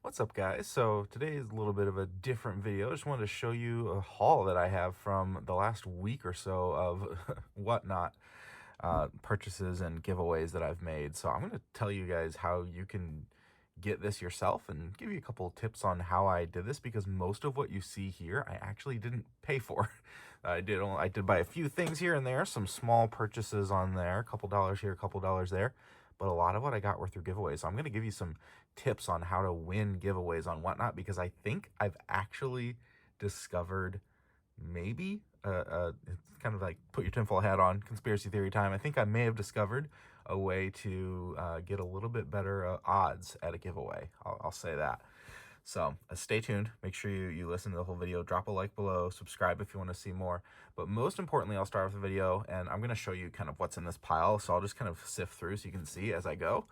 What's up, guys? So today is a little bit of a different video. I just wanted to show you a haul that I have from the last week or so of whatnot purchases and giveaways that I've made. So I'm going to tell you guys how you can get this yourself and give you a couple tips on how I did this, because most of what you see here I actually didn't pay for. I did buy a few things here and there, some small purchases on there, a couple dollars here, a couple dollars there, but a lot of what I got were through giveaways. So I'm going to give you some tips on how to win giveaways on Whatnot, because I think I've actually discovered maybe it's kind of like put your tinfoil hat on, conspiracy theory time. I think I may have discovered a way to get a little bit better odds at a giveaway. I'll say that. So stay tuned. Make sure you listen to the whole video. Drop a like below. Subscribe if you want to see more. But most importantly, I'll start with the video, and I'm going to show you kind of what's in this pile. So I'll just kind of sift through so you can see as I go,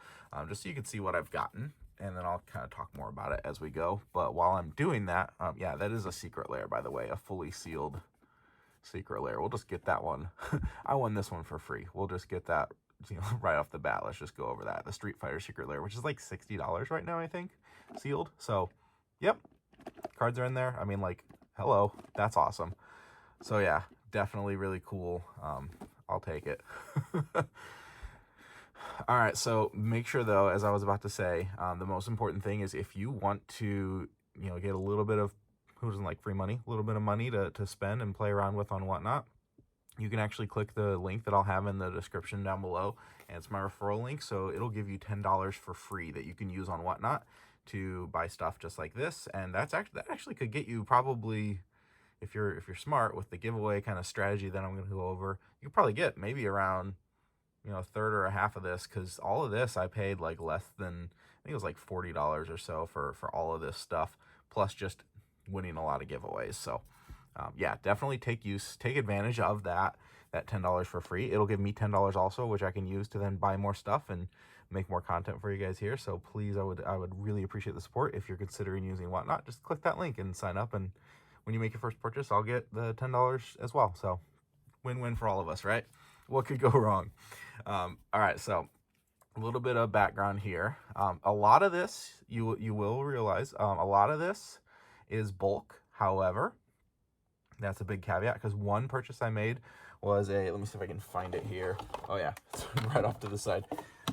just so you can see what I've gotten. And then I'll kind of talk more about it as we go. But while I'm doing that, yeah, that is a secret lair, by the way, a fully sealed secret lair. We'll just get that one. I won this one for free. We'll just get that, right off the bat. Let's just go over that. The Street Fighter secret lair, which is like $60 right now, I think, sealed. So, yep, cards are in there. I mean, like, hello, that's awesome. So yeah, definitely really cool. I'll take it. All right, so make sure though, as I was about to say, the most important thing is if you want to, get a little bit of, who doesn't like free money, a little bit of money to spend and play around with on Whatnot, you can actually click the link that I'll have in the description down below, and it's my referral link, so it'll give you $10 for free that you can use on Whatnot to buy stuff just like this. And that actually could get you, probably, if you're smart with the giveaway kind of strategy that I'm going to go over, you could probably get maybe around, a third or a half of this, because all of this I paid like less than, I think it was like $40 or so for all of this stuff, plus just winning a lot of giveaways. So yeah, definitely take advantage of that $10 for free. It'll give me $10 also, which I can use to then buy more stuff and make more content for you guys here. So please, I would really appreciate the support. If you're considering using Whatnot, just click that link and sign up, and when you make your first purchase, I'll get the $10 as well. So win-win for all of us, right? What could go wrong? All right, so a little bit of background here. A lot of this, you will realize, a lot of this is bulk. However, that's a big caveat, because one purchase I made was let me see if I can find it here. Oh yeah, it's right off to the side.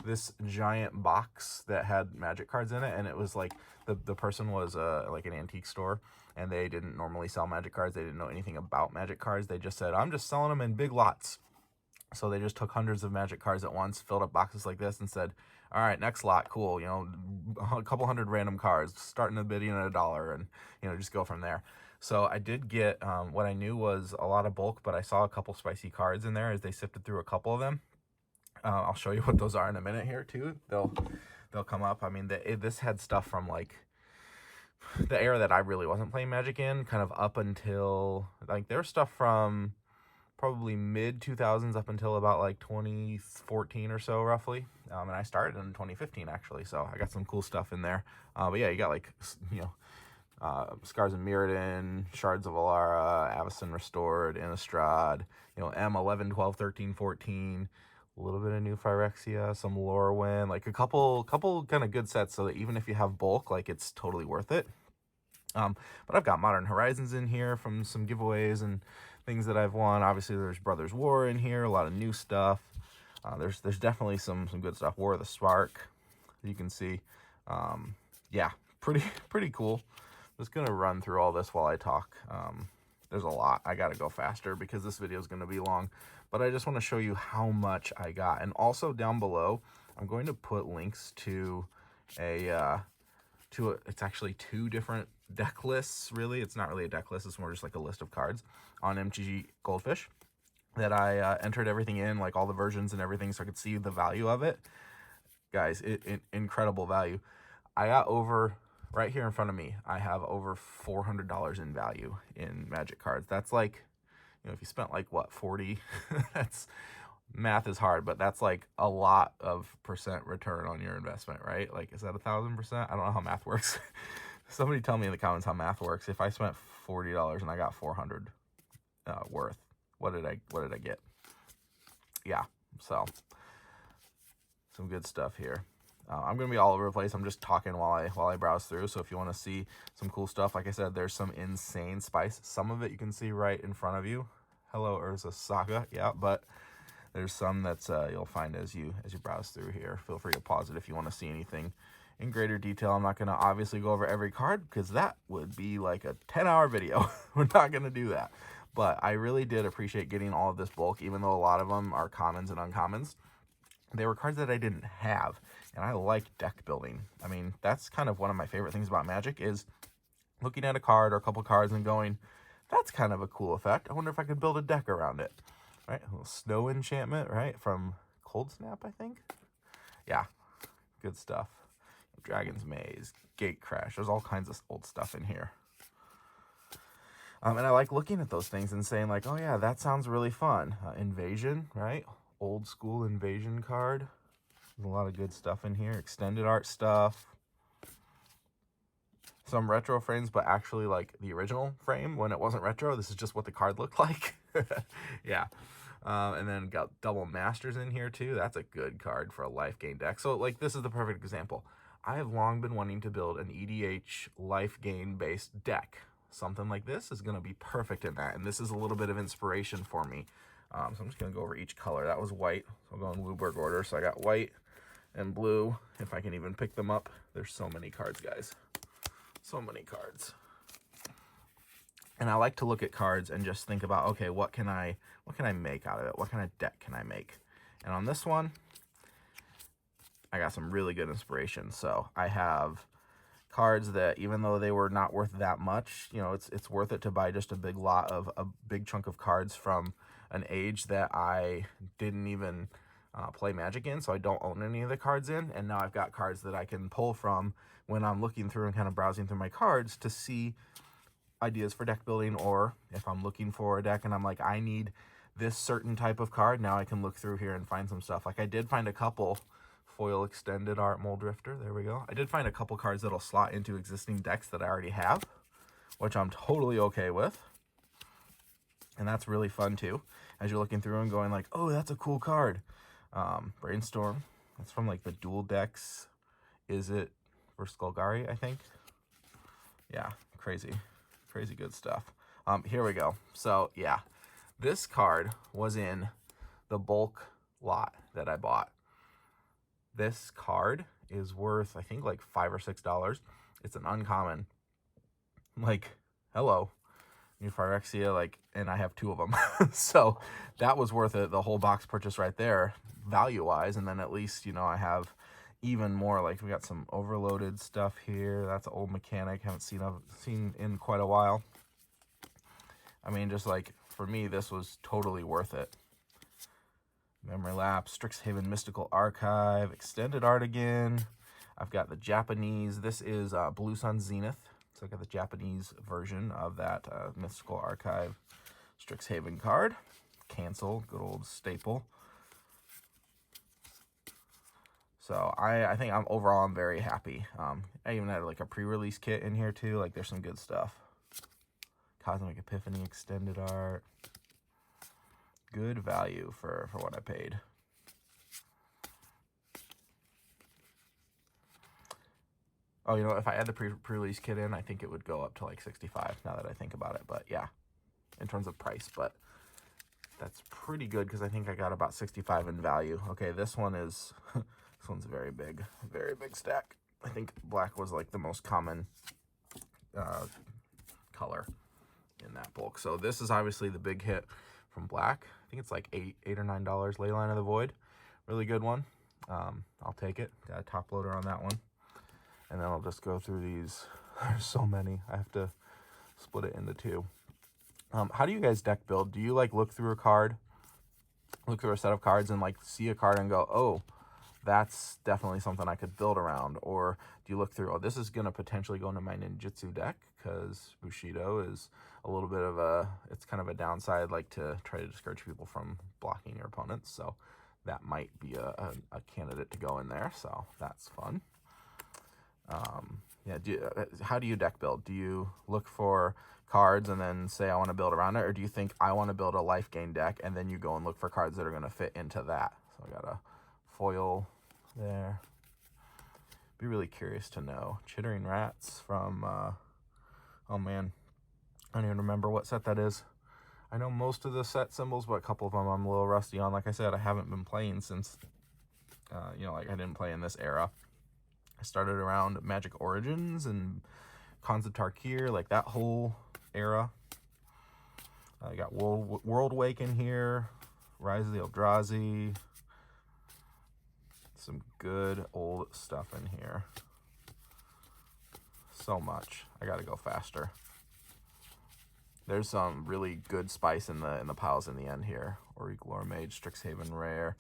This giant box that had magic cards in it, and it was like, the person was like an antique store, and they didn't normally sell magic cards. They didn't know anything about magic cards. They just said, I'm just selling them in big lots. So they just took hundreds of magic cards at once, filled up boxes like this, and said, all right, next lot, cool, a couple hundred random cards, starting the bidding at $1, and, just go from there. So I did get, what I knew was a lot of bulk, but I saw a couple spicy cards in there as they sifted through a couple of them. I'll show you what those are in a minute here, too. They'll come up. I mean, this had stuff from, like, the era that I really wasn't playing Magic in, kind of up until, like, there's stuff from probably mid 2000s up until about like 2014 or so, roughly. And I started in 2015 actually, so I got some cool stuff in there. But yeah, you got like, Scars of Mirrodin, Shards of Alara, Avacyn Restored, Innistrad, M11, 12, 13, 14, a little bit of new Phyrexia, some Lorwyn, like a couple kind of good sets, so that even if you have bulk, like, it's totally worth it. But I've got Modern Horizons in here from some giveaways and things that I've won. Obviously, there's Brothers War in here, a lot of new stuff. There's definitely some good stuff. War of the Spark, you can see. Yeah, pretty cool. Just gonna run through all this while I talk. There's a lot. I gotta go faster because this video is gonna be long. But I just want to show you how much I got. And also down below, I'm going to put links to it's actually two different deck lists, really. It's not really a deck list, it's more just like a list of cards on MTG Goldfish that I entered everything in, like all the versions and everything, so I could see the value of it. Guys, incredible value. I got over, right here in front of me, I have over $400 in value in Magic cards. That's like, if you spent like, what, 40? That's, math is hard, but that's like a lot of percent return on your investment, right? Like, is that 1,000%? I don't know how math works. Somebody tell me in the comments how math works. If I spent $40 and I got 400 worth, what did I get? Yeah, so some good stuff here. I'm gonna be all over the place. I'm just talking while I browse through. So if you want to see some cool stuff, like I said, there's some insane spice. Some of it you can see right in front of you. Hello Urza Saga, yeah, but there's some that's you'll find as you browse through here. Feel free to pause it if you want to see anything in greater detail. I'm not going to obviously go over every card because that would be like a 10-hour video. We're not going to do that. But I really did appreciate getting all of this bulk, even though a lot of them are commons and uncommons. They were cards that I didn't have, and I like deck building. I mean, that's kind of one of my favorite things about Magic is looking at a card or a couple cards and going, that's kind of a cool effect. I wonder if I could build a deck around it. Right, a little snow enchantment, right, from Cold Snap, I think. Yeah, good stuff. Dragon's Maze, Gate Crash. There's all kinds of old stuff in here. And I like looking at those things and saying like, oh yeah, that sounds really fun. Invasion, right? Old school Invasion card. There's a lot of good stuff in here. Extended art stuff. Some retro frames, but actually like the original frame when it wasn't retro. This is just what the card looked like. Yeah. And then got double masters in here too. That's a good card for a life gain deck. So like this is the perfect example. I have long been wanting to build an EDH life gain based deck. Something like this is going to be perfect in that. And this is a little bit of inspiration for me. So I'm just going to go over each color. That was white. So I'll go in Luberg order. So I got white and blue. If I can even pick them up. There's so many cards, guys. So many cards. And I like to look at cards and just think about, okay, what can I make out of it? What kind of deck can I make? And on this one, I got some really good inspiration. So I have cards that even though they were not worth that much, you know, it's worth it to buy just a big chunk of cards from an age that I didn't even play Magic in, so I don't own any of the cards in. And now I've got cards that I can pull from when I'm looking through and kind of browsing through my cards to see ideas for deck building, or if I'm looking for a deck and I'm like, I need this certain type of card, now I can look through here and find some stuff. Like I did find a couple foil extended art Mold Drifter, there we go. I did find a couple cards that'll slot into existing decks that I already have, which I'm totally okay with. And that's really fun too, as you're looking through and going like, oh, that's a cool card. Brainstorm, that's from like the dual decks. Is it for Skullgari, I think? Yeah, crazy good stuff. Here we go. So yeah, this card was in the bulk lot that I bought. This card is worth, I think, like $5 or $6. It's an uncommon. Like, hello, new Phyrexia, like, and I have 2 of them. So that was worth it, the whole box purchase right there, value-wise. And then at least, you know, I have even more. Like we got some overloaded stuff here. That's an old mechanic, haven't seen in quite a while. I mean, just like for me, this was totally worth it. Memory Lapse, Strixhaven Mystical Archive, extended art again. I've got the Japanese. This is Blue Sun Zenith. So I got the Japanese version of that Mystical Archive Strixhaven card. Cancel, good old staple. So I think I'm very happy. I even had like a pre-release kit in here too. Like there's some good stuff. Cosmic Epiphany extended art. Good value for what I paid. Oh, you know, if I had the pre-release kit in, I think it would go up to like 65 now that I think about it. But yeah, in terms of price, but that's pretty good because I think I got about 65 in value. Okay, this one is, this one's very big stack. I think black was like the most common color in that bulk. So this is obviously the big hit from black. I think it's like $8 or $9. Leyline of the Void, really good one. I'll take it. Got a top loader on that one. And then I'll just go through these. There's so many. I have to split it into 2. How do you guys deck build? Do you like look through a card, look through a set of cards and like see a card and go, oh, that's definitely something I could build around? Or do you look through, oh, this is going to potentially go into my ninjutsu deck because Bushido is a little bit of a, it's kind of a downside, like to try to discourage people from blocking your opponents. So that might be a candidate to go in there. So that's fun. Yeah, how do you deck build? Do you look for cards and then say I want to build around it? Or do you think I want to build a life gain deck and then you go and look for cards that are going to fit into that? So I got a foil there. Be really curious to know. Chittering Rats from, oh man, I don't even remember what set that is. I know most of the set symbols, but a couple of them I'm a little rusty on. Like I said, I haven't been playing since, like I didn't play in this era. I started around Magic Origins and Khans of Tarkir, like that whole era. I got World Wake in here, Rise of the Eldrazi. Some good old stuff in here. So much. I gotta go faster. There's some really good spice in the piles in the end here. Auricular Mage, Strixhaven Rare.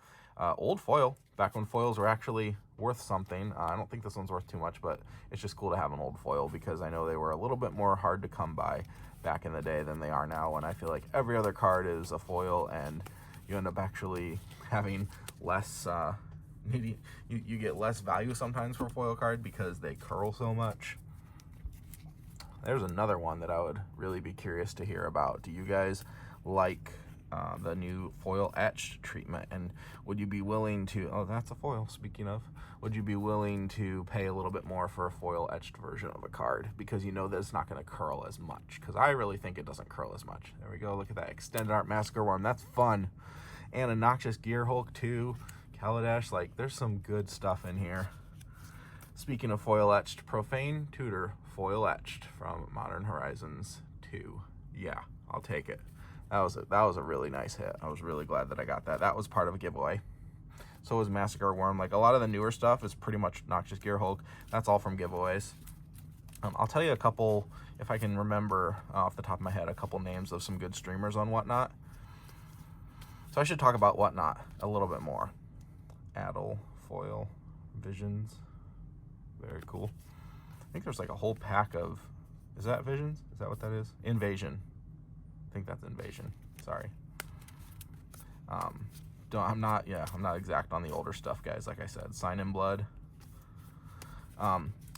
Old foil, back when foils were actually worth something. I don't think this one's worth too much, but it's just cool to have an old foil because I know they were a little bit more hard to come by back in the day than they are now, and I feel like every other card is a foil and you end up actually having less, you get less value sometimes for a foil card because they curl so much. There's another one that I would really be curious to hear about. Do you guys like the new foil etched treatment? And would you be willing to, oh, that's a foil, speaking of, would you be willing to pay a little bit more for a foil etched version of a card? Because you know that it's not going to curl as much. Because I really think it doesn't curl as much. There we go, look at that. Extended Art Massacre Worm, that's fun. And a Noxious Gear Hulk too. Kaladesh, like there's some good stuff in here. Speaking of foil etched, Profane Tutor foil etched from Modern Horizons 2. Yeah, I'll take it. That was a really nice hit. I was really glad that I got that. That was part of a giveaway. So was Massacre Worm. Like a lot of the newer stuff is pretty much Noxious Gear Hulk. That's all from giveaways. I'll tell you a couple, if I can remember off the top of my head, a couple names of some good streamers on Whatnot. So I should talk about Whatnot a little bit more. Adel, foil, Visions. Very cool. I think there's like a whole pack of, is that Visions? Is that what that is? Invasion. I think that's Invasion. Sorry. I'm not exact on the older stuff, guys. Like I said, Sign in Blood.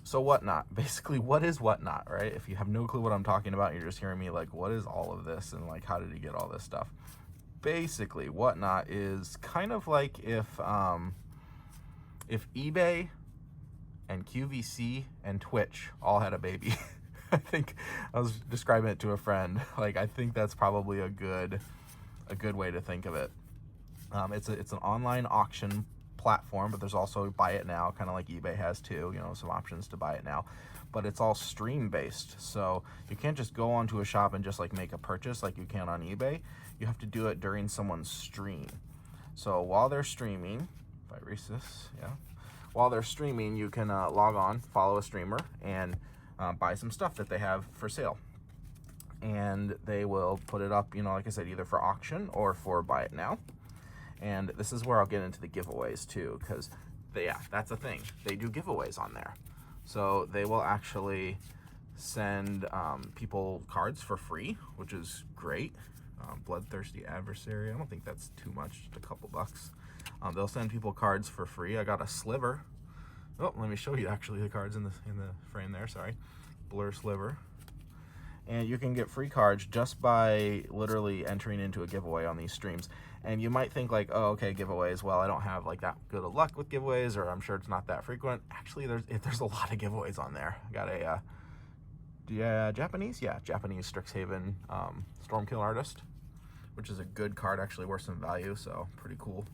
So Whatnot, basically, what is Whatnot, right? If you have no clue what I'm talking about, you're just hearing me like, what is all of this, and like, how did he get all this stuff? Basically, Whatnot is kind of like if eBay and QVC and Twitch all had a baby. I think I was describing it to a friend. Like, I think that's probably a good way to think of it. It's an online auction platform, but there's also buy it now, kind of like eBay has too, you know, some options to buy it now, but it's all stream based. So you can't just go onto a shop and just like make a purchase like you can on eBay. You have to do it during someone's stream. So while they're streaming, if I erase this, yeah, while they're streaming, you can log on, follow a streamer, and buy some stuff that they have for sale. And they will put it up, you know, like I said, either for auction or for buy it now. And this is where I'll get into the giveaways too, because yeah, that's a thing. They do giveaways on there. So they will actually send people cards for free, which is great. Bloodthirsty Adversary, I don't think that's too much, just a couple bucks. They'll send people cards for free. I got a Sliver. Oh, let me show you actually the cards in the frame there, sorry. Blur Sliver. And you can get free cards just by literally entering into a giveaway on these streams. And you might think like, oh, okay, giveaways, well, I don't have like that good of luck with giveaways, or I'm sure it's not that frequent. Actually, there's a lot of giveaways on there. I got a Japanese Strixhaven Stormkill Artist, which is a good card, actually worth some value, so pretty cool.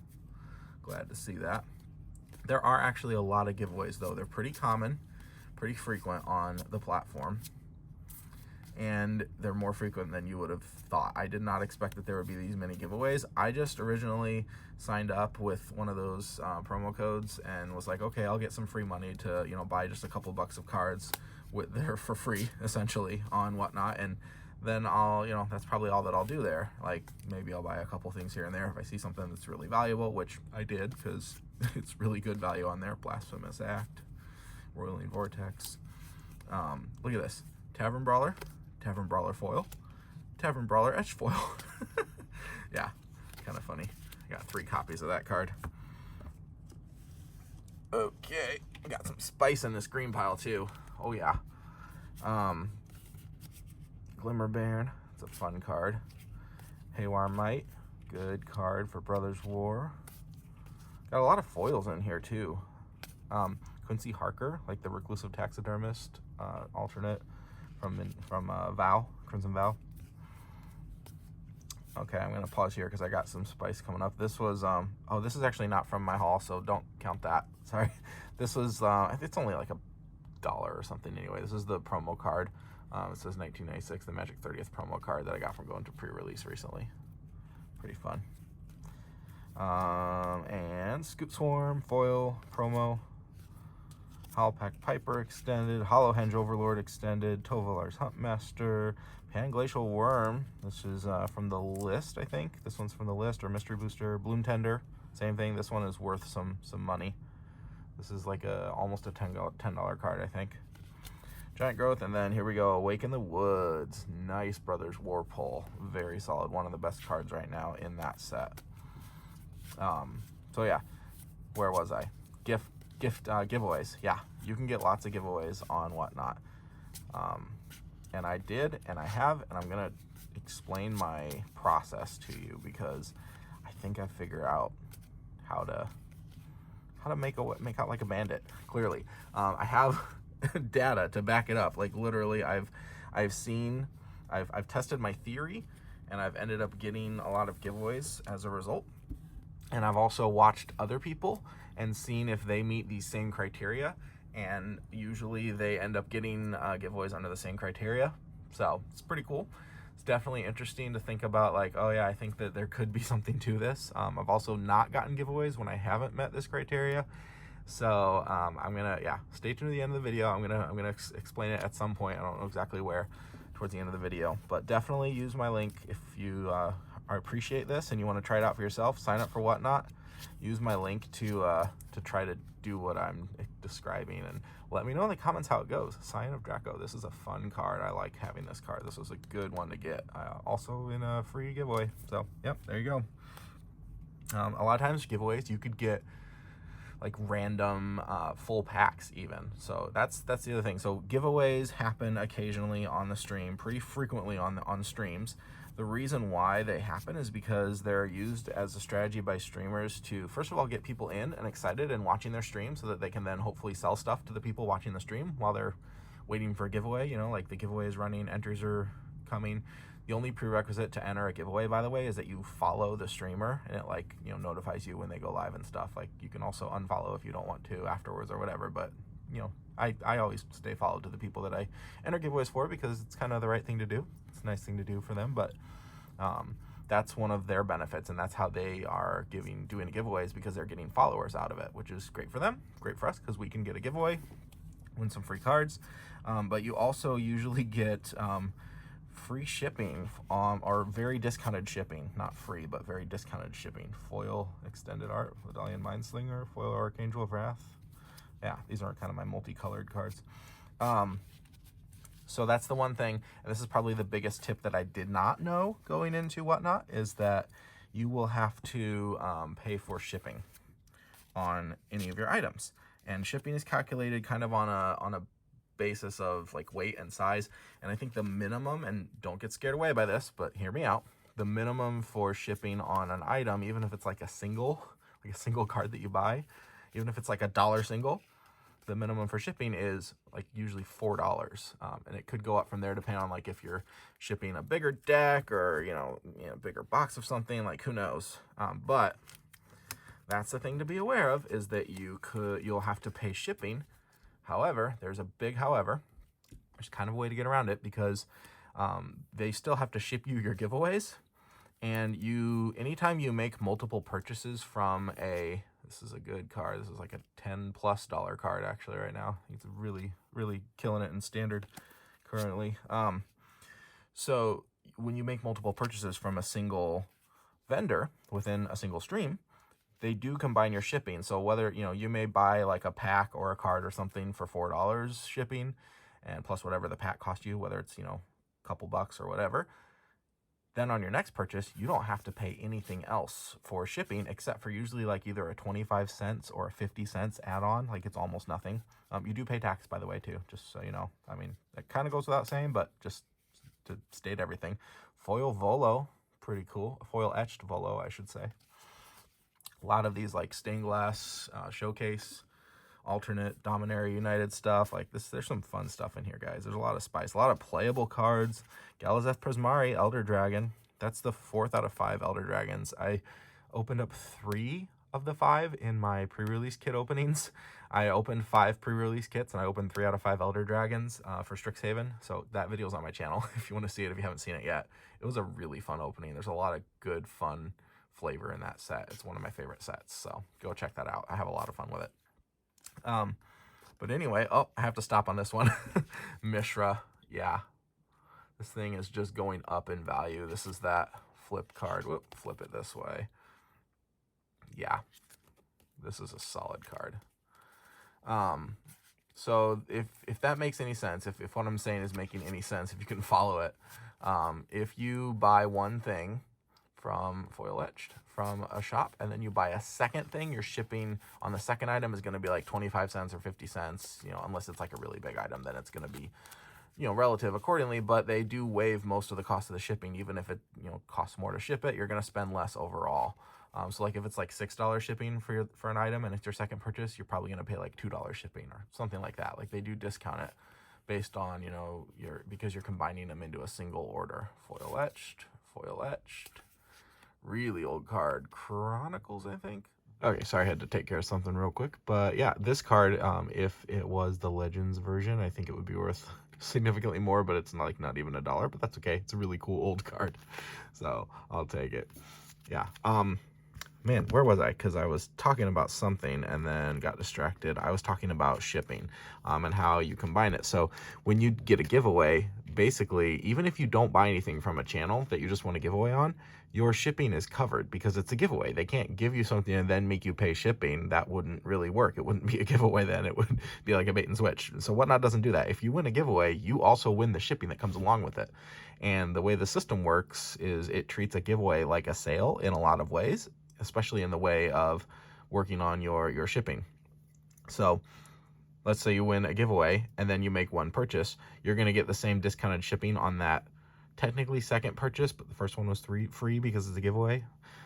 Glad to see that. There are actually a lot of giveaways though. They're pretty common, pretty frequent on the platform, and they're more frequent than you would have thought. I did not expect that there would be these many giveaways. I just originally signed up with one of those promo codes and was like, okay, I'll get some free money to, you know, buy just a couple bucks of cards with there for free, essentially, on Whatnot, and then I'll, you know, that's probably all that I'll do there. Like, maybe I'll buy a couple things here and there if I see something that's really valuable, which I did, because it's really good value on there. Blasphemous Act, Roiling Vortex. Look at this. Tavern Brawler foil, Tavern Brawler etched foil. Yeah, kind of funny. I got 3 copies of that card. Okay, I got some spice in this green pile too. Oh yeah. Glimmer Baron, it's a fun card. Haywire Might, good card for Brothers War. Got a lot of foils in here too. Quincy Harker, like the reclusive taxidermist alternate from Vow, Crimson Vow. Okay, I'm going to pause here because I got some spice coming up. This was, oh, this is actually not from my haul, so don't count that. Sorry. This was, it's only like $1 or something anyway. This is the promo card. It says 1996, the Magic 30th promo card that I got from going to pre-release recently. Pretty fun. And Scoop Swarm, foil, promo, Howlpack Piper extended, Hollow Henge Overlord extended, Tovolar's Huntmaster, Panglacial Worm. This is from the list, I think. This one's from the list, or Mystery Booster. Bloom Tender, same thing. This one is worth some money. This is like almost a $10 card, I think. Giant Growth, and then here we go, Awake in the Woods. Nice Brothers Warpole. Very solid. One of the best cards right now in that set. So yeah, where was I? Giveaways. Yeah, you can get lots of giveaways on Whatnot. And I did, and I have, and I'm gonna explain my process to you because I think I figure out how to make out like a bandit. Clearly, I have data to back it up. Like literally, I've tested my theory, and I've ended up getting a lot of giveaways as a result. And I've also watched other people and seen if they meet these same criteria, and usually they end up getting giveaways under the same criteria. So it's pretty cool. It's definitely interesting to think about, like, oh yeah, I think that there could be something to this. I've also not gotten giveaways when I haven't met this criteria. So I'm gonna, stay tuned to the end of the video. I'm gonna explain it at some point. I don't know exactly where, towards the end of the video, but definitely use my link if you appreciate this and you want to try it out for yourself. Sign up for Whatnot. Use my link to try to do what I'm describing, and let me know in the comments how it goes. Sign of Draco. This is a fun card. I like having this card. This was a good one to get. Also in a free giveaway. So yep, there you go. A lot of times giveaways you could get like random full packs even. So that's the other thing. So giveaways happen occasionally on the stream, pretty frequently on streams. The reason why they happen is because they're used as a strategy by streamers to, first of all, get people in and excited and watching their stream so that they can then hopefully sell stuff to the people watching the stream while they're waiting for a giveaway. You know, like the giveaway is running, entries are coming. The only prerequisite to enter a giveaway, by the way, is that you follow the streamer, and it, like, you know, notifies you when they go live and stuff. Like, you can also unfollow if you don't want to afterwards or whatever, but, you know, I always stay followed to the people that I enter giveaways for because it's kind of the right thing to do. It's a nice thing to do for them, but that's one of their benefits, and that's how they are doing giveaways, because they're getting followers out of it, which is great for them, great for us, because we can get a giveaway, win some free cards. But you also usually get free shipping or very discounted shipping, not free, but very discounted shipping. Foil Extended Art, Medallion Mindslinger, Foil Archangel of Wrath. Yeah, these are kind of my multicolored cards. So that's the one thing, and this is probably the biggest tip that I did not know going into Whatnot, is that you will have to pay for shipping on any of your items. And shipping is calculated kind of on a basis of like weight and size. And I think the minimum, and don't get scared away by this, but hear me out, the minimum for shipping on an item, even if it's like a single card that you buy, even if it's like $1 single, the minimum for shipping is like usually $4, and it could go up from there depending on like if you're shipping a bigger deck or you know bigger box of something, like who knows. But that's the thing to be aware of, is that you'll have to pay shipping. However, there's a big however. There's kind of a way to get around it, because they still have to ship you your giveaways, and anytime you make multiple purchases from this is a good card. This is like a $10+ card actually right now. It's really, really killing it in standard currently. So when you make multiple purchases from a single vendor within a single stream, they do combine your shipping. So whether, you may buy like a pack or a card or something for $4 shipping, and plus whatever the pack cost you, whether it's, a couple bucks or whatever, then on your next purchase, you don't have to pay anything else for shipping, except for usually like either a 25 cents or a 50 cents add-on. Like it's almost nothing. You do pay tax, by the way, too, just so you know. I mean, it kind of goes without saying, but just to state everything. Foil Volo, pretty cool. Foil etched Volo, I should say. A lot of these like stained glass showcase alternate Dominaria United stuff. Like this, there's some fun stuff in here, guys. There's a lot of spice, a lot of playable cards. Galazeth Prismari, Elder Dragon. That's the 4th out of 5 Elder Dragons. I opened up 3 of the 5 in my pre-release kit openings. I opened 5 pre-release kits, and I opened 3 out of 5 Elder Dragons for Strixhaven. So that video's on my channel if you want to see it, if you haven't seen it yet. It was a really fun opening. There's a lot of good, fun flavor in that set. It's one of my favorite sets, so go check that out. I have a lot of fun with it. But anyway, oh, I have to stop on this one. Mishra, yeah. This thing is just going up in value. This is that flip card. Whoop, flip it this way. Yeah, this is a solid card. So if that makes any sense, if what I'm saying is making any sense, if you can follow it, if you buy one thing from foil etched from a shop, and then you buy a second thing, your shipping on the second item is going to be like 25 cents or 50 cents, you know, unless it's like a really big item, then it's going to be, you know, relative accordingly, but they do waive most of the cost of the shipping. Even if it, you know, costs more to ship it, you're going to spend less overall. So like if it's like $6 shipping for an item and it's your second purchase, you're probably going to pay like $2 shipping or something like that. Like they do discount it based on, you know, because you're combining them into a single order. Foil etched, really old card, Chronicles, I think. Okay, sorry, I had to take care of something real quick. But yeah, this card, if it was the Legends version, I think it would be worth significantly more, but it's not even $1, but that's okay. It's a really cool old card, so I'll take it. Yeah. Man, where was I? Because I was talking about something and then got distracted. I was talking about shipping and how you combine it. So when you get a giveaway, basically, even if you don't buy anything from a channel that you just want a giveaway on, your shipping is covered because it's a giveaway. They can't give you something and then make you pay shipping. That wouldn't really work. It wouldn't be a giveaway then. It would be like a bait and switch. So Whatnot doesn't do that. If you win a giveaway, you also win the shipping that comes along with it. And the way the system works is it treats a giveaway like a sale in a lot of ways, especially in the way of working on your shipping. So let's say you win a giveaway and then you make one purchase, you're going to get the same discounted shipping on that technically second purchase, but the first one was free because it's a giveaway.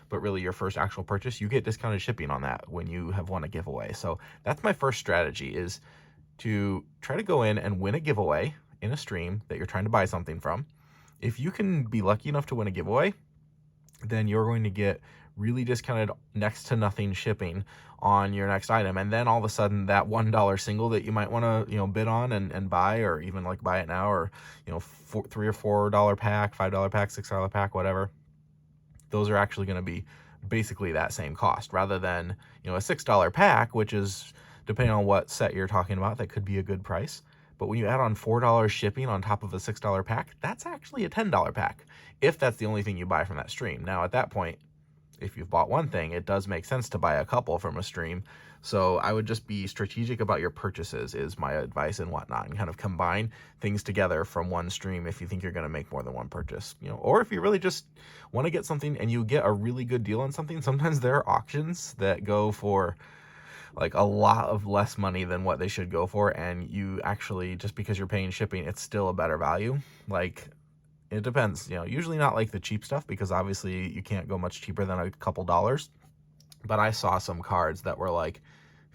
But really your first actual purchase, you get discounted shipping on that when you have won a giveaway. So that's my first strategy, is to try to go in and win a giveaway in a stream that you're trying to buy something from. If you can be lucky enough to win a giveaway, then you're going to get really discounted next to nothing shipping on your next item. And then all of a sudden that $1 single that you might want to, you know, bid on and buy, or even like buy it now, or, you know, $3 or $4 pack, $5 pack, $6 pack, whatever, those are actually going to be basically that same cost, rather than, you know, a $6 pack, which is, depending on what set you're talking about, that could be a good price. But when you add on $4 shipping on top of a $6 pack, that's actually a $10 pack, if that's the only thing you buy from that stream. Now, at that point, if you've bought one thing, it does make sense to buy a couple from a stream. So I would just be strategic about your purchases, is my advice and Whatnot, and kind of combine things together from one stream if you think you're going to make more than one purchase, you know. Or if you really just want to get something and you get a really good deal on something, sometimes there are auctions that go for like a lot of less money than what they should go for, and you actually, just because you're paying shipping, it's still a better value. Like, it depends, you know, usually not like the cheap stuff, because obviously you can't go much cheaper than a couple dollars. But I saw some cards that were like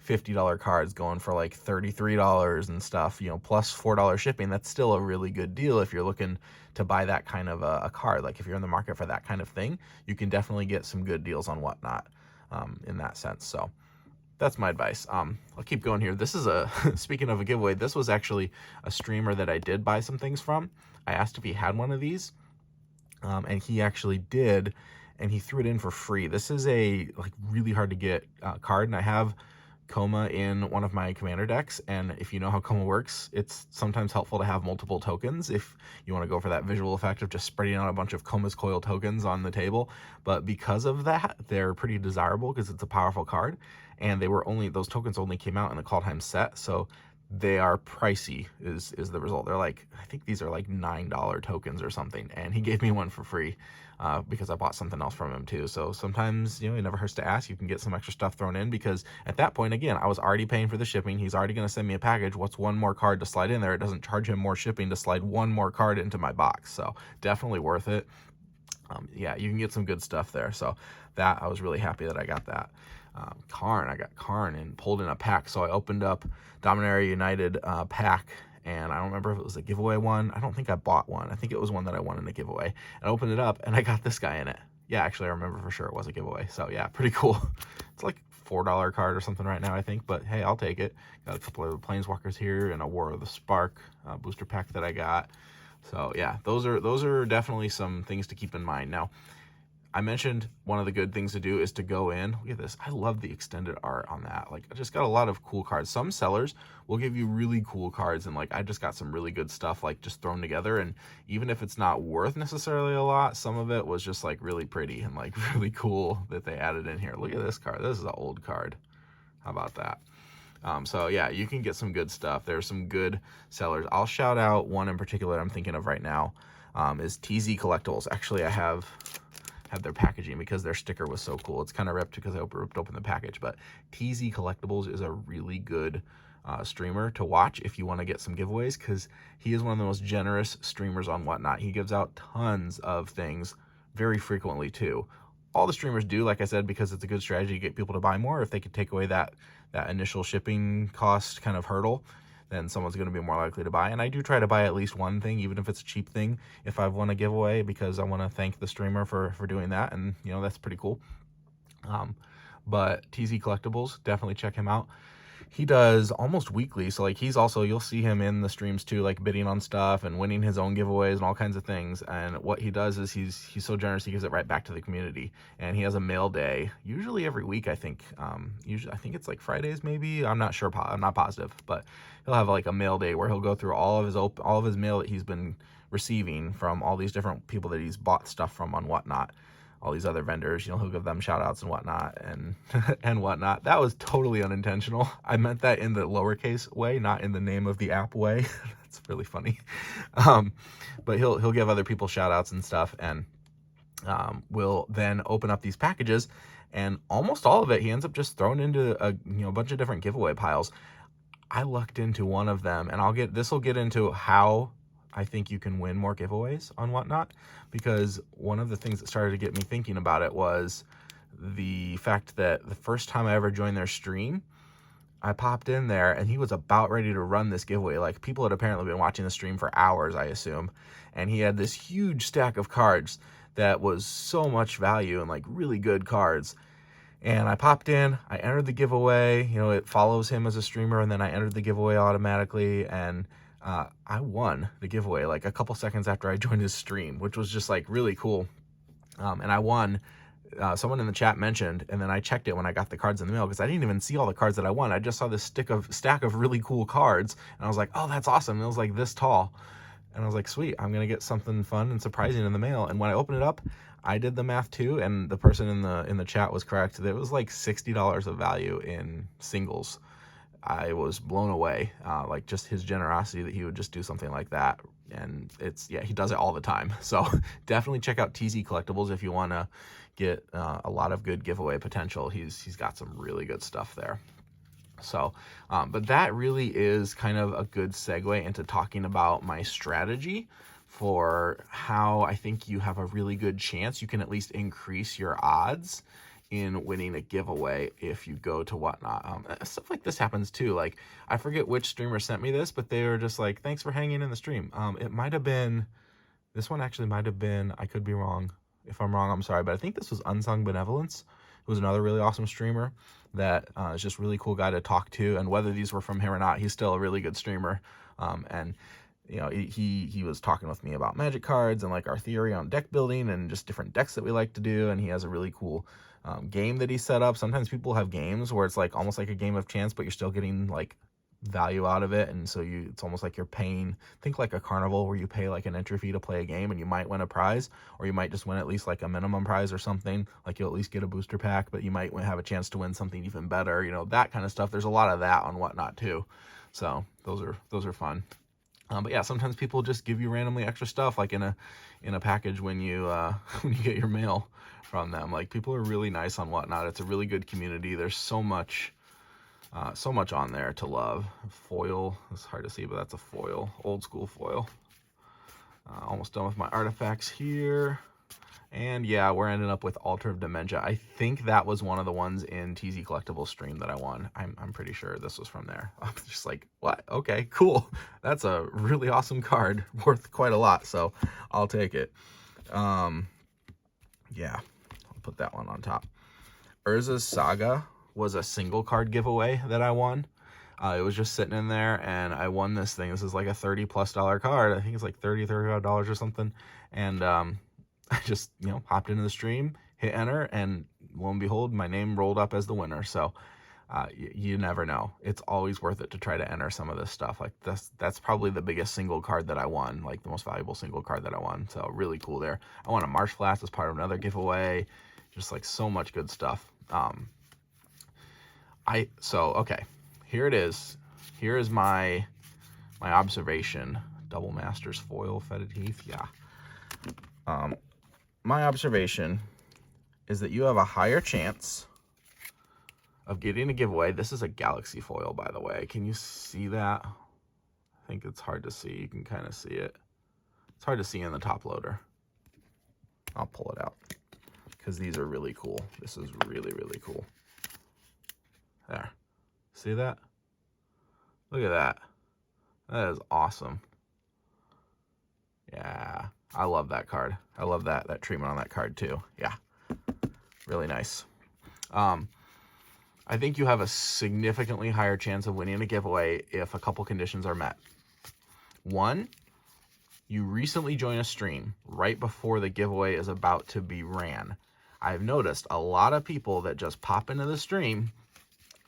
$50 cards going for like $33 and stuff, you know, plus $4 shipping. That's still a really good deal if you're looking to buy that kind of a card. Like if you're in the market for that kind of thing, you can definitely get some good deals on Whatnot in that sense. So that's my advice. I'll keep going here. This is speaking of a giveaway, this was actually a streamer that I did buy some things from. I asked if he had one of these, and he actually did, and he threw it in for free. This is a like really hard to get card, and I have Coma in one of my commander decks, and if you know how Coma works, it's sometimes helpful to have multiple tokens if you want to go for that visual effect of just spreading out a bunch of Coma's Coil tokens on the table. But because of that, they're pretty desirable because it's a powerful card, and those tokens only came out in the Kaldheim set, so they are pricey is the result. They're like, I think these are like $9 tokens or something, and he gave me one for free because I bought something else from him too. So sometimes, you know, it never hurts to ask. You can get some extra stuff thrown in, because at that point, again, I was already paying for the shipping. He's already going to send me a package. What's one more card to slide in there? It doesn't charge him more shipping to slide one more card into my box. So definitely worth it. Yeah, you can get some good stuff there. So that, I was really happy that I got that. Karn. I got Karn and pulled in a pack. So I opened up Dominaria United pack, and I don't remember if it was a giveaway one. I don't think I bought one. I think it was one that I won in a giveaway. And I opened it up, and I got this guy in it. Yeah, actually, I remember for sure it was a giveaway. So yeah, pretty cool. It's like $4 card or something right now, I think. But hey, I'll take it. Got a couple of Planeswalkers here and a War of the Spark booster pack that I got. So yeah, those are definitely some things to keep in mind. Now, I mentioned one of the good things to do is to go in. Look at this. I love the extended art on that. Like, I just got a lot of cool cards. Some sellers will give you really cool cards, and like I just got some really good stuff like just thrown together. And even if it's not worth necessarily a lot, some of it was just like really pretty and like really cool that they added in here. Look at this card. This is an old card. How about that? So yeah, you can get some good stuff. There's some good sellers. I'll shout out one in particular I'm thinking of right now, is TZ Collectibles. Actually, I have their packaging because their sticker was so cool. It's kind of ripped because I ripped open the package, but TZ Collectibles is a really good streamer to watch if you want to get some giveaways, because he is one of the most generous streamers on Whatnot. He gives out tons of things very frequently too. All the streamers do, like I said, because it's a good strategy to get people to buy more. If they could take away that initial shipping cost kind of hurdle, then someone's going to be more likely to buy. And I do try to buy at least one thing, even if it's a cheap thing, if I've won a giveaway, because I want to thank the streamer for doing that. And, you know, that's pretty cool. But TZ Collectibles, definitely check him out. He does almost weekly, so like he's also, you'll see him in the streams too, like bidding on stuff and winning his own giveaways and all kinds of things. And what he does is he's so generous, he gives it right back to the community. And he has a mail day, usually every week, I think. Usually I think it's like Fridays maybe. I'm not sure, I'm not positive, but he'll have like a mail day where he'll go through all of his mail that he's been receiving from all these different people that he's bought stuff from on Whatnot. All these other vendors, you know, he'll give them shout outs and whatnot and and whatnot. That was totally unintentional. I meant that in the lowercase way, not in the name of the app way. That's really funny. But he'll give other people shout outs and stuff, and will then open up these packages, and almost all of it he ends up just throwing into a bunch of different giveaway piles. I lucked into one of them, and this will get into how I think you can win more giveaways on Whatnot, because one of the things that started to get me thinking about it was the fact that the first time I ever joined their stream, I popped in there and he was about ready to run this giveaway. Like, people had apparently been watching the stream for hours, I assume, and he had this huge stack of cards that was so much value and like really good cards. And I popped in, I entered the giveaway, you know, it follows him as a streamer, and then I entered the giveaway automatically, and I won the giveaway like a couple seconds after I joined his stream, which was just like really cool. And I won. Someone in the chat mentioned, and then I checked it when I got the cards in the mail, because I didn't even see all the cards that I won. I just saw this stack of really cool cards, and I was like, oh, that's awesome. And it was like this tall, and I was like, sweet, I'm gonna get something fun and surprising in the mail. And when I opened it up, I did the math too, and the person in the chat was correct. There was like $60 of value in singles. I was blown away, like just his generosity that he would just do something like that. And he does it all the time. So definitely check out TZ Collectibles if you want to get a lot of good giveaway potential. He's got some really good stuff there. So, but that really is kind of a good segue into talking about my strategy for how I think you have a really good chance. You can at least increase your odds in winning a giveaway if you go to Whatnot. Stuff like this happens too. Like, I forget which streamer sent me this, but they were just like, thanks for hanging in the stream. It might have been, this one actually might have been, I could be wrong. If I'm wrong, I'm sorry, but I think this was Unsung Benevolence. It was another really awesome streamer that is just really cool guy to talk to. And whether these were from him or not, he's still a really good streamer. And you know, he was talking with me about Magic cards and like our theory on deck building and just different decks that we like to do. And he has a really cool game that he set up. Sometimes people have games where it's like almost like a game of chance, but you're still getting like value out of it. And so it's almost like you're paying, think like a carnival where you pay like an entry fee to play a game, and you might win a prize, or you might just win at least like a minimum prize or something. Like, you'll at least get a booster pack, but you might have a chance to win something even better, you know, that kind of stuff. There's a lot of that on Whatnot too. So those are fun. But yeah, sometimes people just give you randomly extra stuff, like in a package when you when you get your mail from them. Like, people are really nice on Whatnot. It's a really good community. There's so much on there to love. Foil, it's hard to see, but that's a foil, old school foil. Almost done with my artifacts here. And yeah, we're ending up with Altar of Dementia. I think that was one of the ones in TZ Collectibles stream that I won. I'm pretty sure this was from there. I'm just like, what? Okay, cool. That's a really awesome card, worth quite a lot, so I'll take it. Yeah, I'll put that one on top. Urza's Saga was a single card giveaway that I won. It was just sitting in there, and I won this thing. This is like a $30+ card. I think it's like $35 or something. And I just, hopped into the stream, hit enter, and lo and behold, my name rolled up as the winner. So you never know. It's always worth it to try to enter some of this stuff. Like that's probably the biggest single card that I won, like the most valuable single card that I won. So really cool there. I won a Marsh Flask as part of another giveaway. Just like so much good stuff. Okay, here it is. Here is my observation. Double Masters foil, Fetid Heath, yeah. My observation is that you have a higher chance of getting a giveaway. This is a Galaxy foil, by the way. Can you see that? I think it's hard to see. You can kind of see it. It's hard to see in the top loader. I'll pull it out because these are really cool. This is really, really cool. There. See that? Look at that. That is awesome. Yeah. I love that card. I love that treatment on that card too. Yeah. Really nice. I think you have a significantly higher chance of winning a giveaway if a couple conditions are met. One, you recently join a stream right before the giveaway is about to be ran. I've noticed a lot of people that just pop into the stream,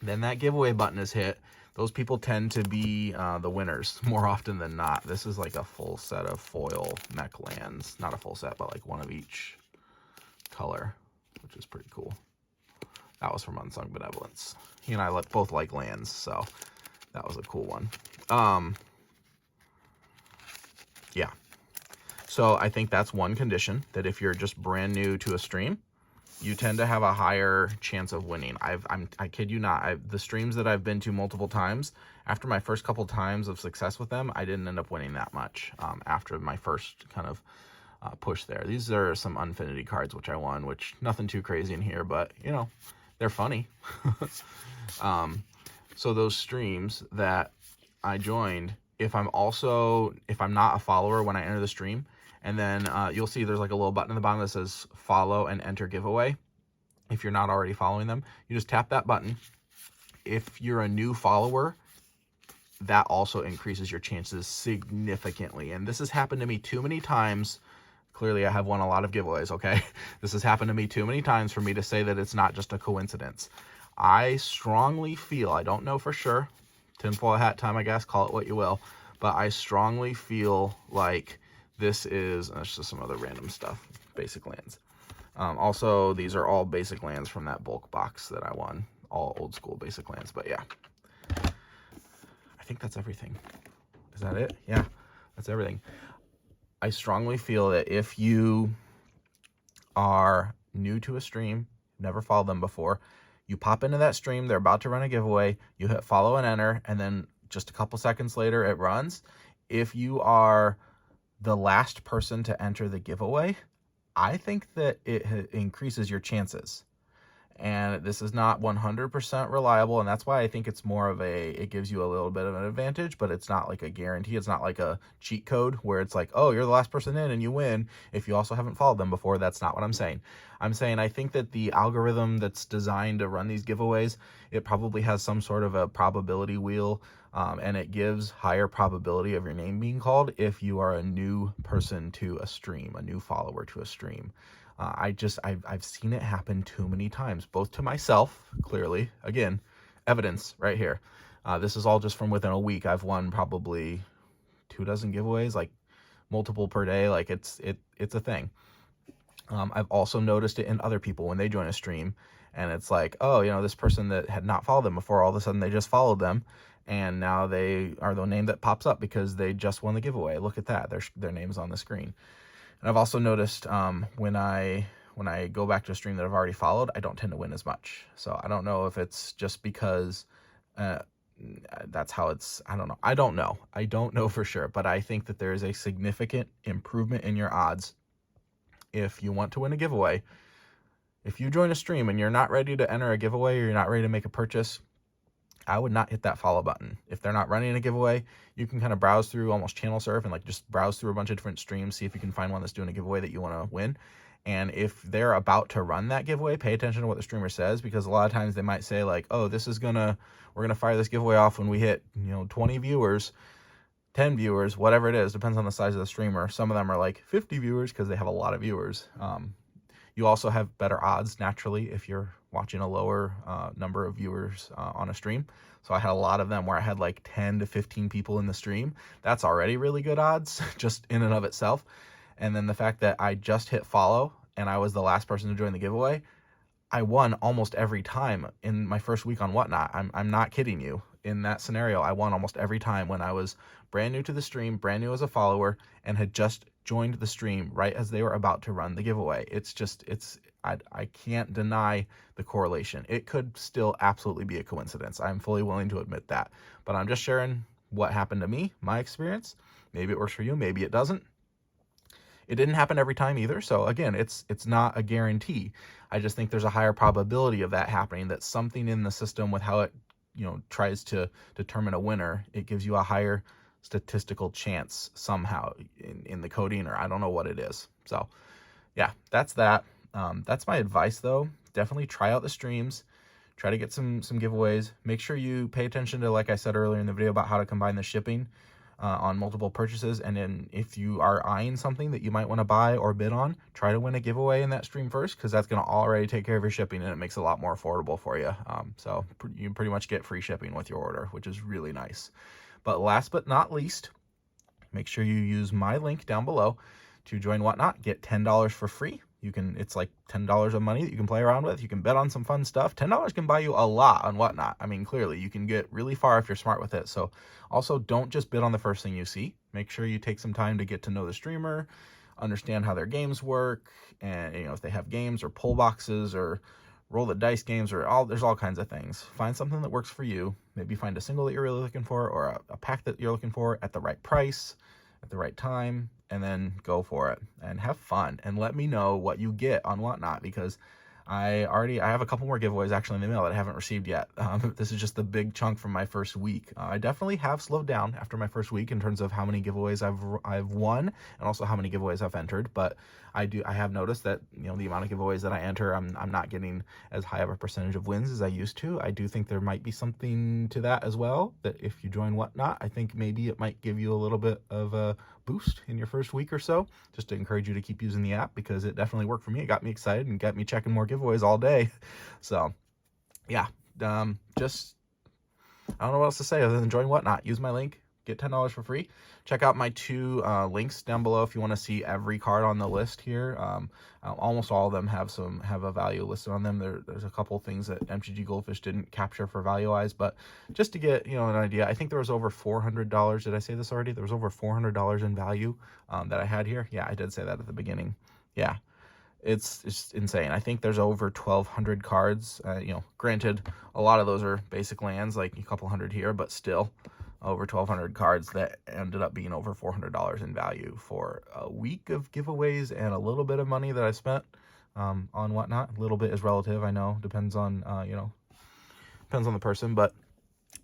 then that giveaway button is hit. Those people tend to be the winners more often than not. This is like a full set of foil mech lands. Not a full set, but like one of each color, which is pretty cool. That was from Unsung Benevolence. He and I both like lands, so that was a cool one. Yeah. So I think that's one condition, that if you're just brand new to a stream, you tend to have a higher chance of winning. I kid you not, the streams that I've been to multiple times, after my first couple times of success with them, I didn't end up winning that much after my first kind of push there. These are some Unfinity cards which I won, which nothing too crazy in here, but they're funny. So those streams that I joined, if I'm not a follower when I enter the stream, and then you'll see there's like a little button in the bottom that says follow and enter giveaway. If you're not already following them, you just tap that button. If you're a new follower, that also increases your chances significantly. And this has happened to me too many times. Clearly, I have won a lot of giveaways, okay? This has happened to me too many times for me to say that it's not just a coincidence. I strongly feel, I don't know for sure, tinfoil hat time, I guess, call it what you will, but I strongly feel like this is, that's just some other random stuff, basic lands. Also, these are all basic lands from that bulk box that I won, all old school basic lands, but yeah. I think that's everything. Is that it? Yeah, that's everything. I strongly feel that if you are new to a stream, never followed them before, you pop into that stream, they're about to run a giveaway, you hit follow and enter, and then just a couple seconds later it runs. If you are the last person to enter the giveaway, I think that it increases your chances. And this is not 100% reliable, and that's why I think it's more of it gives you a little bit of an advantage, but it's not like a guarantee. It's not like a cheat code where it's like, oh, you're the last person in and you win if you also haven't followed them before. That's not what I'm saying. I'm saying I think that the algorithm that's designed to run these giveaways, it probably has some sort of a probability wheel, and it gives higher probability of your name being called if you are a new person to a stream, a new follower to a stream. I've seen it happen too many times, both to myself, clearly, again, evidence right here. This is all just from within a week. I've won probably 24 giveaways, like multiple per day. Like it's a thing. I've also noticed it in other people when they join a stream, and it's like, oh, this person that had not followed them before, all of a sudden they just followed them, and now they are the name that pops up because they just won the giveaway. Look at that, their name's on the screen. And I've also noticed when I go back to a stream that I've already followed, I don't tend to win as much. So I don't know if it's just because that's how it's, I don't know. I don't know for sure, but I think that there is a significant improvement in your odds if you want to win a giveaway, if you join a stream and you're not ready to enter a giveaway or you're not ready to make a purchase, I would not hit that follow button. If they're not running a giveaway, you can kind of browse through, almost channel surf, and like just browse through a bunch of different streams, see if you can find one that's doing a giveaway that you want to win. And if they're about to run that giveaway, pay attention to what the streamer says, because a lot of times they might say like, oh, we're gonna fire this giveaway off when we hit 20 viewers, 10 viewers, whatever it is, depends on the size of the streamer. Some of them are like 50 viewers because they have a lot of viewers. You also have better odds naturally if you're watching a lower number of viewers on a stream. So I had a lot of them where I had like 10 to 15 people in the stream. That's already really good odds just in and of itself. And then the fact that I just hit follow and I was the last person to join the giveaway, I won almost every time in my first week on Whatnot. I'm not kidding you. In that scenario, I won almost every time when I was brand new to the stream, brand new as a follower, and had just joined the stream right as they were about to run the giveaway. I can't deny the correlation. It could still absolutely be a coincidence. I'm fully willing to admit that. But I'm just sharing what happened to me, my experience. Maybe it works for you, maybe it doesn't. It didn't happen every time either. So again, it's not a guarantee. I just think there's a higher probability of that happening, that something in the system with how it tries to determine a winner, it gives you a higher statistical chance somehow in the coding, or I don't know what it is. So yeah, that's that. That's my advice though. Definitely try out the streams, try to get some giveaways. Make sure you pay attention to, like I said earlier in the video, about how to combine the shipping on multiple purchases. And then if you are eyeing something that you might want to buy or bid on, try to win a giveaway in that stream first, because that's going to already take care of your shipping and it makes it a lot more affordable for you. So you pretty much get free shipping with your order, which is really nice. But last but not least, make sure you use my link down below to join Whatnot. Get $10 for free. It's like $10 of money that you can play around with. You can bet on some fun stuff. $10 can buy you a lot on Whatnot. I mean, clearly you can get really far if you're smart with it. So also, don't just bid on the first thing you see. Make sure you take some time to get to know the streamer, understand how their games work, and if they have games or pull boxes or roll the dice games, there's all kinds of things. Find something that works for you. Maybe find a single that you're really looking for, or a pack that you're looking for at the right price, at the right time, and then go for it and have fun. And let me know what you get on Whatnot, because I have a couple more giveaways actually in the mail that I haven't received yet. This is just the big chunk from my first week. I definitely have slowed down after my first week in terms of how many giveaways I've won, and also how many giveaways I've entered. But I have noticed that the amount of giveaways that I enter, I'm not getting as high of a percentage of wins as I used to. I do think there might be something to that as well, that if you join Whatnot, I think maybe it might give you a little bit of a boost in your first week or so, just to encourage you to keep using the app, because it definitely worked for me. It got me excited and got me checking more giveaways all day. So yeah, just I don't know what else to say other than join Whatnot. Use my link, get $10 for free. Check out my two links down below if you want to see every card on the list here. Almost all of them have a value listed on them. There's a couple things that MTG Goldfish didn't capture for value-wise, but just to get an idea, I think there was over $400. Did I say this already? There was over $400 in value that I had here. Yeah, I did say that at the beginning. Yeah. It's insane. I think there's over 1,200 cards. Granted, a lot of those are basic lands, like a couple hundred here, but still over 1,200 cards that ended up being over $400 in value for a week of giveaways and a little bit of money that I spent on Whatnot. A little bit is relative, I know, depends on depends on the person, but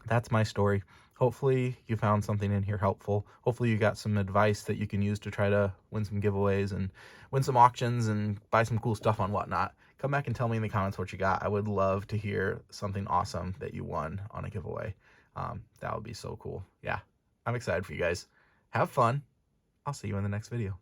that's my story. Hopefully you found something in here helpful. Hopefully you got some advice that you can use to try to win some giveaways and win some auctions and buy some cool stuff on Whatnot. Come back and tell me in the comments what you got. I would love to hear something awesome that you won on a giveaway. That would be so cool. Yeah, I'm excited for you guys. Have fun. I'll see you in the next video.